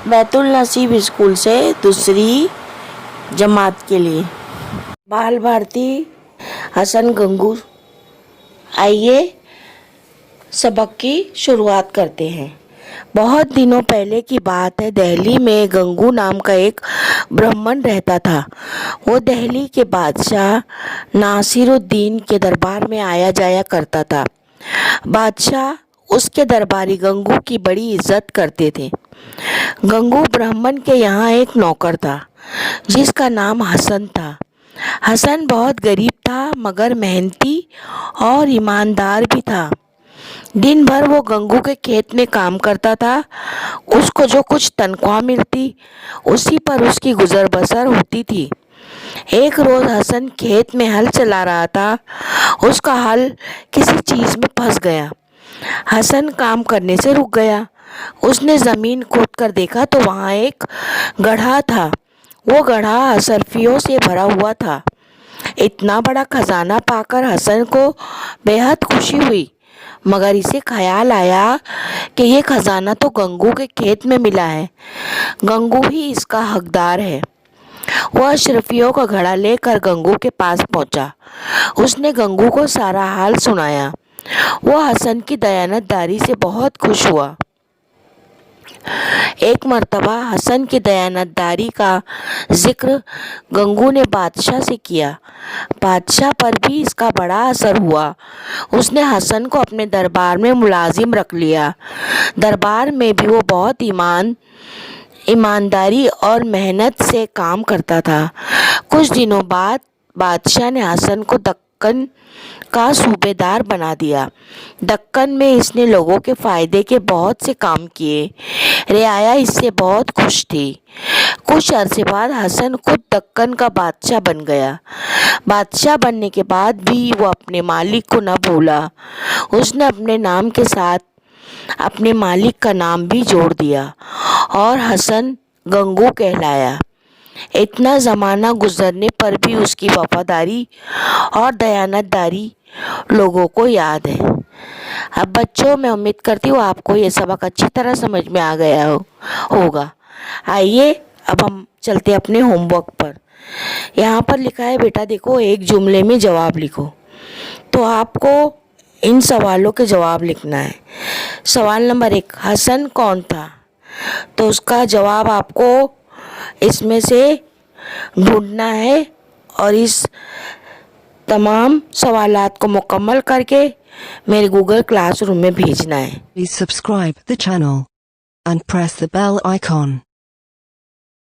बैतुल नसीब स्कूल से दूसरी जमात के लिए बाल भारती हसन गंगू। आइए सबक की शुरुआत करते हैं। बहुत दिनों पहले की बात है। दिल्ली में गंगू नाम का एक ब्राह्मण रहता था। वो दिल्ली के बादशाह नासिरुद्दीन के दरबार में आया जाया करता था। बादशाह उसके दरबारी गंगू की बड़ी इज्जत करते थे। गंगू ब्राह्मण के यहाँ एक नौकर था जिसका नाम हसन था। हसन बहुत गरीब था मगर मेहनती और ईमानदार भी था। दिन भर वो गंगू के खेत में काम करता था। उसको जो कुछ तनख्वाह मिलती उसी पर उसकी गुजर बसर होती थी। एक रोज हसन खेत में हल चला रहा था। उसका हल किसी चीज में फंस गया। हसन काम करने से रुक गया। उसने जमीन खोद कर देखा तो वहां एक गड्ढा था। वो गड्ढा अशर्फियों से भरा हुआ था। इतना बड़ा खजाना पाकर हसन को बेहद खुशी हुई, मगर इसे ख्याल आया कि ये खजाना तो गंगू के खेत में मिला है। गंगू ही इसका हकदार है। वह अशरफियों का घड़ा लेकर गंगू के पास पहुंचा। उसने गंगू को सारा हाल सुनाया। वह हसन की दयानतदारी से बहुत खुश हुआ। एक मर्तबा हसन की दयानतदारी का जिक्र गंगू ने बादशाह से किया। बादशाह पर भी इसका बड़ा असर हुआ। उसने हसन को अपने दरबार में मुलाजिम रख लिया। दरबार में भी वो बहुत ईमानदारी और मेहनत से काम करता था। कुछ दिनों बाद बादशाह ने हसन को दक्कन का सूबेदार बना दिया। दक्कन में इसने लोगों के फायदे के बहुत से काम किए। रियाया इससे बहुत खुश थी। कुछ अरसे बाद हसन खुद दक्कन का बादशाह बन गया। बादशाह बनने के बाद भी वो अपने मालिक को न भूला। उसने अपने नाम के साथ अपने मालिक का नाम भी जोड़ दिया और हसन गंगू कहलाया। इतना ज़माना गुजरने पर भी उसकी वफादारी और दयानतदारी लोगों को याद है। अब बच्चों, मैं उम्मीद करती हूँ आपको ये सबक अच्छी तरह समझ में आ गया होगा। आइए अब हम चलते अपने होमवर्क पर। यहाँ पर लिखा है बेटा देखो, एक जुमले में जवाब लिखो। तो आपको इन सवालों के जवाब लिखना है। सवाल नंबर 1, हसन कौन था? तो उसका जवाब आपको इसमें से ढूंढना है और इस तमाम सवालात को मुकम्मल करके मेरे गूगल क्लासरूम में भेजना है। Please subscribe the channel and press the bell icon.